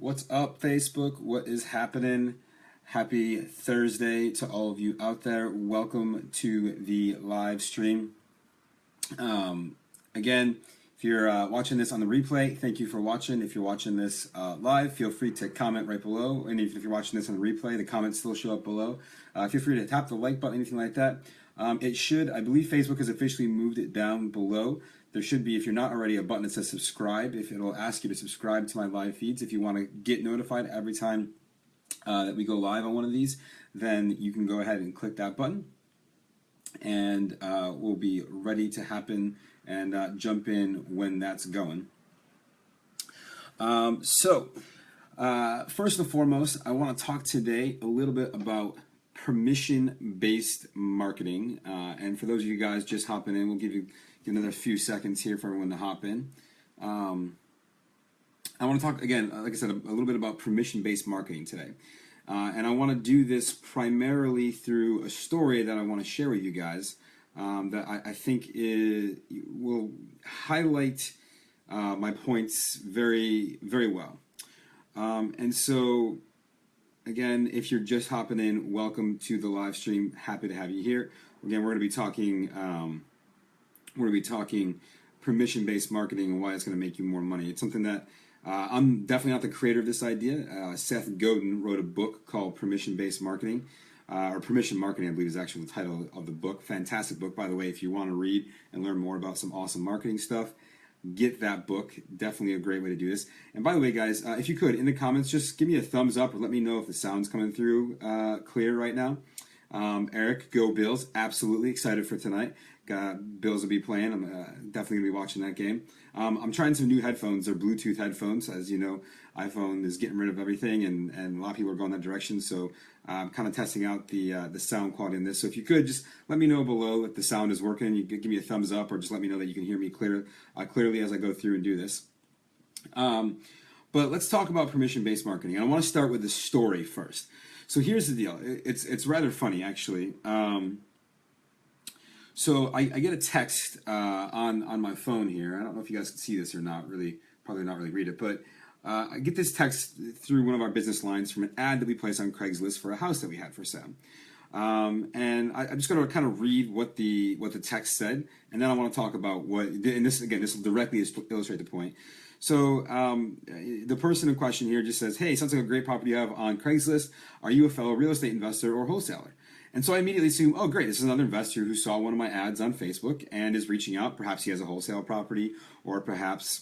What's up, Facebook? What is happening? Happy Thursday to all of you out there. Welcome to the live stream. Again, if you're watching this on the replay, thank you for watching. If you're watching this live, feel free to comment right below. And if you're watching this on the replay, the comments still show up below. Feel free to tap the like button, anything like that. It should, I believe Facebook has officially moved it down below. There should be, if you're not already, a button that says subscribe. If it'll ask you to subscribe to my live feeds. If you want to get notified every time that we go live on one of these, then you can go ahead and click that button. And we'll be ready to happen and jump in when that's going. First and foremost, I want to talk today a little bit about permission-based marketing. And for those of you guys just hopping in, we'll give another few seconds here for everyone to hop in. I want to talk, again, like I said, a little bit about permission-based marketing today. And I want to do this primarily through a story that I want to share with you guys that I think will highlight my points very, very well. And so, again, if you're just hopping in, welcome to the live stream. Happy to have you here. Again, we're going to be talking permission-based marketing and why it's going to make you more money. It's something that I'm definitely not the creator of this idea. Seth Godin wrote a book called Permission-Based Marketing, or Permission Marketing, I believe is actually the title of the book. Fantastic book, by the way. If you want to read and learn more about some awesome marketing stuff, get that book. Definitely a great way to do this. And by the way, guys, if you could, in the comments, just give me a thumbs up or let me know if the sound's coming through clear right now. Eric, go Bills. Absolutely excited for tonight. Bills will be playing. I'm definitely going to be watching that game. I'm trying some new headphones. They're Bluetooth headphones. As you know, iPhone is getting rid of everything, and a lot of people are going that direction. So I'm kind of testing out the sound quality in this. So if you could, just let me know below if the sound is working. You could give me a thumbs up or just let me know that you can hear me clearly as I go through and do this. But let's talk about permission-based marketing. I want to start with the story first. So here's the deal. It's rather funny, actually. So I get a text on my phone here. I don't know if you guys can see this or not. Probably not really read it. But I get this text through one of our business lines from an ad that we placed on Craigslist for a house that we had for sale. And I'm just going to kind of read what the text said, and then I want to talk about this will directly illustrate the point. So the person in question here just says, "Hey, sounds like a great property you have on Craigslist. Are you a fellow real estate investor or wholesaler?" And so I immediately assume, oh, great, this is another investor who saw one of my ads on Facebook and is reaching out. Perhaps he has a wholesale property, or perhaps,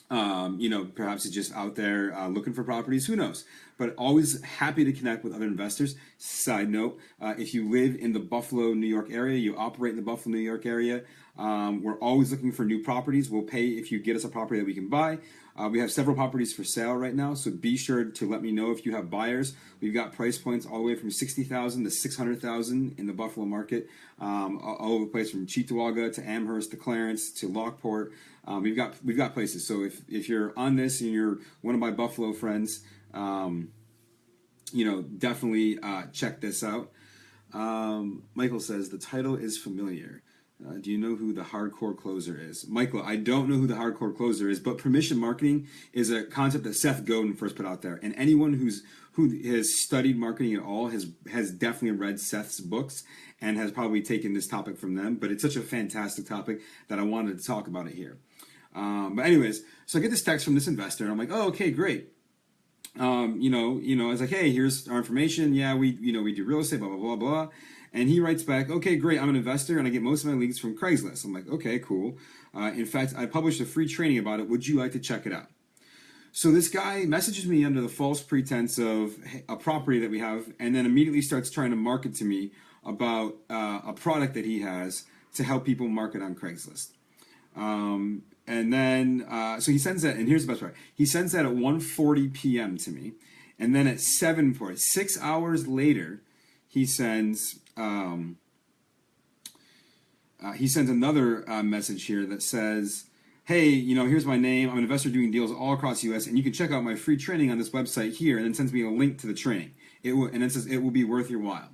perhaps he's just out there looking for properties. Who knows? But always happy to connect with other investors. Side note, if you live in the Buffalo, New York area, you operate in the Buffalo, New York area, we're always looking for new properties. We'll pay if you get us a property that we can buy. We have several properties for sale right now, so be sure to let me know if you have buyers. We've got price points all the way from $60,000 to $600,000 in the Buffalo market, all over the place from Cheektowaga to Amherst to Clarence to Lockport. We've got places. So if you're on this and you're one of my Buffalo friends, definitely check this out. Michael says the title is familiar. Do you know who the hardcore closer is? Michael, I don't know who the hardcore closer is, but permission marketing is a concept that Seth Godin first put out there. And anyone who has studied marketing at all has definitely read Seth's books and has probably taken this topic from them. But it's such a fantastic topic that I wanted to talk about it here. But anyways, so I get this text from this investor, and I'm like, oh, okay, great. I was like, hey, here's our information. Yeah, we do real estate, blah, blah, blah, blah. And he writes back, okay, great, I'm an investor and I get most of my leads from Craigslist. I'm like, okay, cool. In fact, I published a free training about it. Would you like to check it out? So this guy messages me under the false pretense of a property that we have, and then immediately starts trying to market to me about a product that he has to help people market on Craigslist. And then, so he sends that, and here's the best part. He sends that at 1:40 p.m. to me. And then at 7:40, 6 hours later, he sends another message here that says, hey, here's my name. I'm an investor doing deals all across the U.S. and you can check out my free training on this website here, and then sends me a link to the training. And it says it will be worth your while.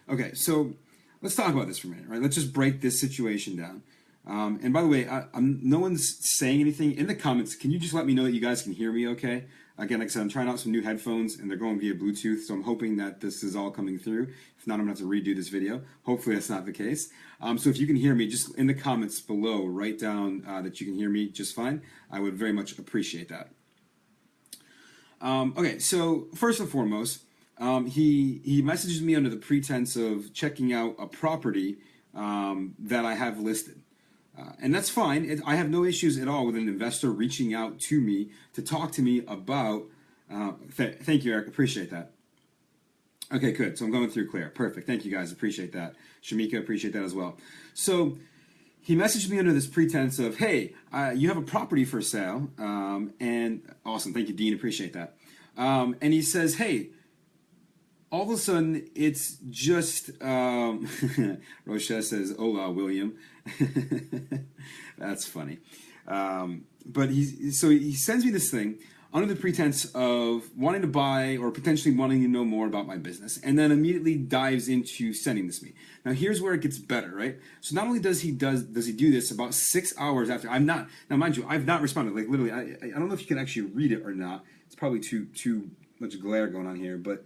Okay, so let's talk about this for a minute, right? Let's just break this situation down. And by the way, no one's saying anything in the comments. Can you just let me know that you guys can hear me okay? Again, like I said, I'm trying out some new headphones and they're going via Bluetooth, so I'm hoping that this is all coming through. If not, I'm going to have to redo this video. Hopefully that's not the case. So if you can hear me, just in the comments below, write down that you can hear me just fine. I would very much appreciate that. Okay, so first and foremost, he messages me under the pretense of checking out a property that I have listed. And that's fine. I have no issues at all with an investor reaching out to me to talk to me about. Thank you, Eric. Appreciate that. Okay, good. So I'm going through clear. Perfect. Thank you, guys. Appreciate that. Shamika, appreciate that as well. So he messaged me under this pretense of, hey, you have a property for sale. And awesome. Thank you, Dean. Appreciate that. And he says, hey, all of a sudden, it's just, Rochelle says, hola, William. That's funny. But he sends me this thing under the pretense of wanting to buy or potentially wanting to know more about my business, and then immediately dives into sending this to me. Now, here's where it gets better, right? So not only does he do this about 6 hours after now, mind you, I've not responded. Like literally, I don't know if you can actually read it or not. It's probably too much glare going on here, but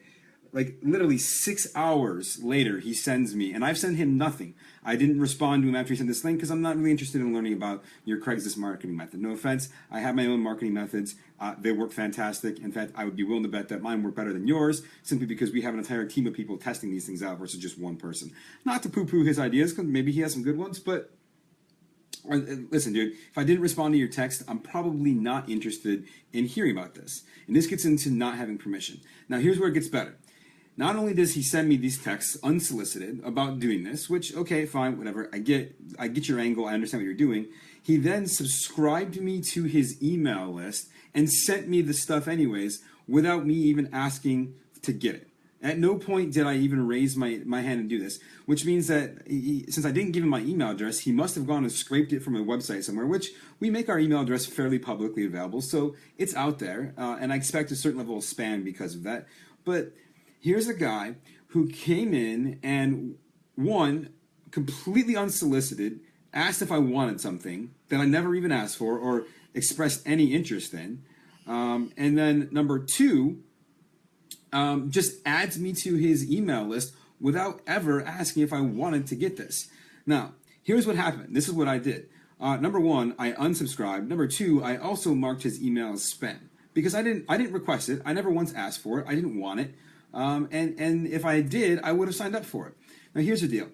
like literally 6 hours later, he sends me, and I've sent him nothing. I didn't respond to him after he sent this link because I'm not really interested in learning about your Craigslist marketing method. No offense, I have my own marketing methods. They work fantastic. In fact, I would be willing to bet that mine work better than yours, simply because we have an entire team of people testing these things out versus just one person. Not to poo-poo his ideas, because maybe he has some good ones, but listen, dude, if I didn't respond to your text, I'm probably not interested in hearing about this. And this gets into not having permission. Now, here's where it gets better. Not only does he send me these texts unsolicited about doing this, which, okay, fine, whatever, I get your angle, I understand what you're doing. He then subscribed me to his email list and sent me the stuff anyways without me even asking to get it. At no point did I even raise my hand and do this, which means that since I didn't give him my email address, he must have gone and scraped it from a website somewhere, which we make our email address fairly publicly available, so it's out there, and I expect a certain level of spam because of that. But here's a guy who came in and, one, completely unsolicited, asked if I wanted something that I never even asked for or expressed any interest in. And then number two, just adds me to his email list without ever asking if I wanted to get this. Now, here's what happened. This is what I did. Number one, I unsubscribed. Number two, I also marked his email as spam because I didn't request it. I never once asked for it. I didn't want it. And if I did, I would have signed up for it. Now, here's the deal.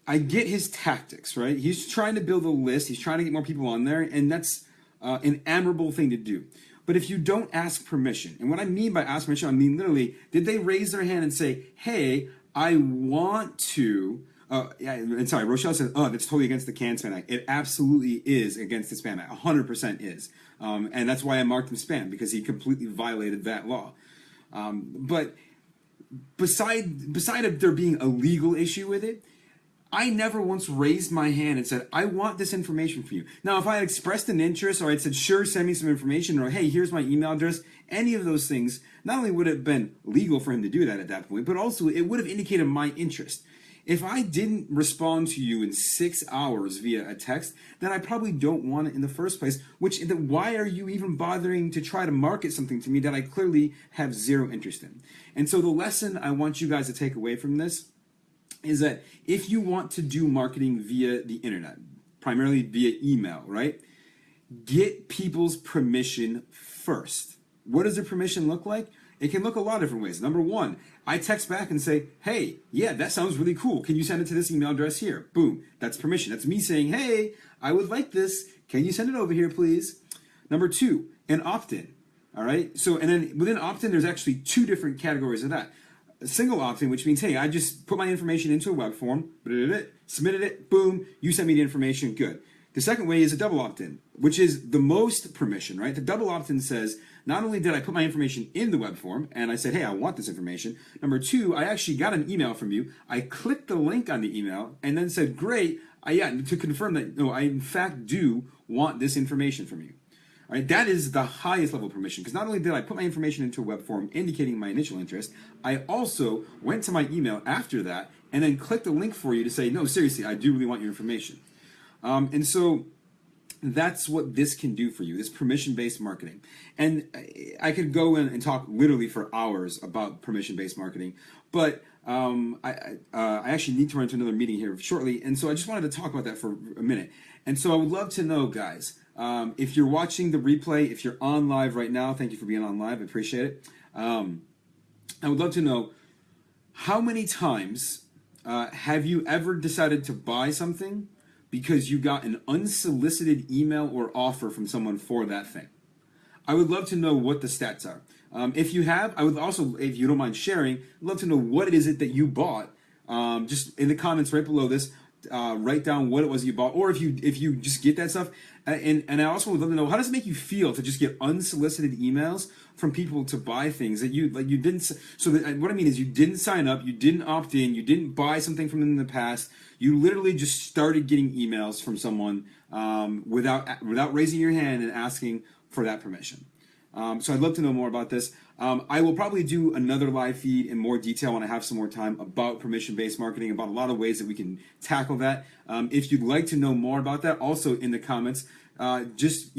I get his tactics, right? He's trying to build a list. He's trying to get more people on there, and that's an admirable thing to do. But if you don't ask permission, and what I mean by ask permission, I mean literally, did they raise their hand and say, hey, I want to... and sorry, Rochelle says, oh, that's totally against the Spam Act. It absolutely is against the Spam Act. 100% is. And that's why I marked him spam, because he completely violated that law. But beside there being a legal issue with it, I never once raised my hand and said, I want this information from you. Now, if I had expressed an interest or I'd said, sure, send me some information, or hey, here's my email address, any of those things, not only would it have been legal for him to do that at that point, but also it would have indicated my interest. If I didn't respond to you in 6 hours via a text, then I probably don't want it in the first place, why are you even bothering to try to market something to me that I clearly have zero interest in? And so the lesson I want you guys to take away from this is that if you want to do marketing via the internet, primarily via email, right? Get people's permission first. What does their permission look like? It can look a lot of different ways. Number one, I text back and say, hey, yeah, that sounds really cool. Can you send it to this email address here? Boom. That's permission. That's me saying, hey, I would like this. Can you send it over here, please? Number two, an opt-in. All right. So, and then within opt-in, there's actually two different categories of that. A single opt-in, which means, hey, I just put my information into a web form, submitted it, boom, you send me the information, good. The second way is a double opt-in, which is the most permission, right? The double opt-in says, not only did I put my information in the web form and I said, hey, I want this information. Number two, I actually got an email from you. I clicked the link on the email and then said, great, to confirm that, no, I in fact do want this information from you. All right, that is the highest level of permission, because not only did I put my information into a web form indicating my initial interest, I also went to my email after that and then click the link for you to say, no, seriously, I do really want your information. And so that's what this can do for you, this permission-based marketing. And I could go in and talk literally for hours about permission-based marketing, but I actually need to run to another meeting here shortly, and so I just wanted to talk about that for a minute. And so I would love to know, guys, if you're watching the replay, if you're on live right now, thank you for being on live, I appreciate it. I would love to know, how many times have you ever decided to buy something because you got an unsolicited email or offer from someone for that thing? I would love to know what the stats are. If you have, I would also, if you don't mind sharing, I'd love to know what it is that you bought. Just in the comments right below this, write down what it was you bought, or if you just get that stuff. And I also would love to know, how does it make you feel to just get unsolicited emails from people to buy things that you didn't. So what I mean is, you didn't sign up, you didn't opt in, you didn't buy something from them in the past. You literally just started getting emails from someone without raising your hand and asking for that permission. So I'd love to know more about this. I will probably do another live feed in more detail when I have some more time about permission-based marketing, about a lot of ways that we can tackle that. If you'd like to know more about that, also in the comments, just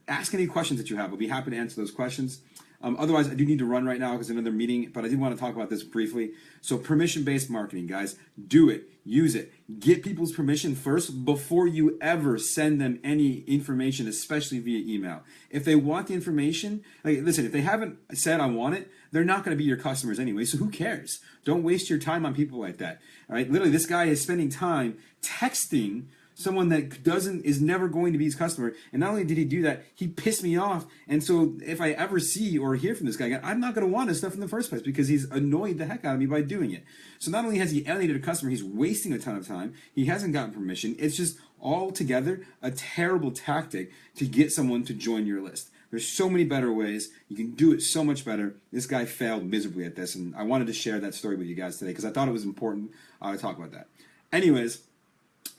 ask any questions that you have. I'll be happy to answer those questions. Otherwise, I do need to run right now because another meeting, but I did want to talk about this briefly. So permission-based marketing, guys, do it, use it. Get people's permission first before you ever send them any information, especially via email. If they want the information, listen, if they haven't said I want it, they're not going to be your customers anyway, so who cares? Don't waste your time on people like that. All right, literally, this guy is spending time texting someone that is never going to be his customer. And not only did he do that, he pissed me off. And so if I ever see or hear from this guy again, I'm not going to want his stuff in the first place, because he's annoyed the heck out of me by doing it. So not only has he alienated a customer, he's wasting a ton of time. He hasn't gotten permission. It's just altogether a terrible tactic to get someone to join your list. There's so many better ways. You can do it so much better. This guy failed miserably at this, and I wanted to share that story with you guys today because I thought it was important to talk about that. Anyways,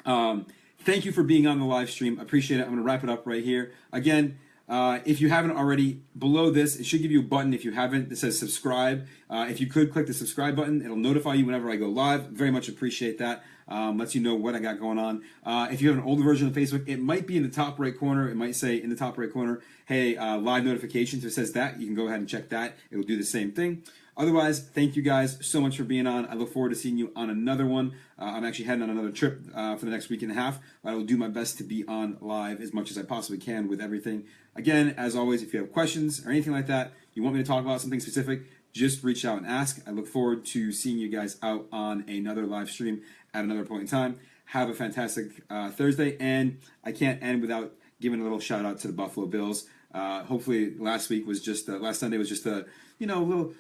thank you for being on the live stream. Appreciate it. I'm going to wrap it up right here. Again, if you haven't already, below this, it should give you a button. If you haven't, that says subscribe. If you could click the subscribe button, it'll notify you whenever I go live. Very much appreciate that. Lets you know what I got going on. If you have an older version of Facebook, it might be in the top right corner. It might say in the top right corner, hey, live notifications. If it says that, you can go ahead and check that. It'll do the same thing. Otherwise, thank you guys so much for being on. I look forward to seeing you on another one. I'm actually heading on another trip for the next week and a half. I will do my best to be on live as much as I possibly can with everything. Again, as always, if you have questions or anything like that, you want me to talk about something specific, just reach out and ask. I look forward to seeing you guys out on another live stream at another point in time. Have a fantastic Thursday, and I can't end without giving a little shout out to the Buffalo Bills. Hopefully, last Sunday was just a little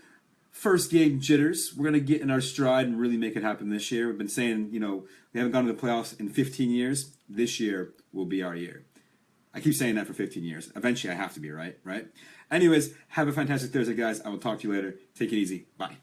first game jitters. We're going to get in our stride and really make it happen this year. We've been saying, we haven't gone to the playoffs in 15 years. This year will be our year. I keep saying that for 15 years. Eventually, I have to be, right? Anyways, have a fantastic Thursday, guys. I will talk to you later. Take it easy. Bye.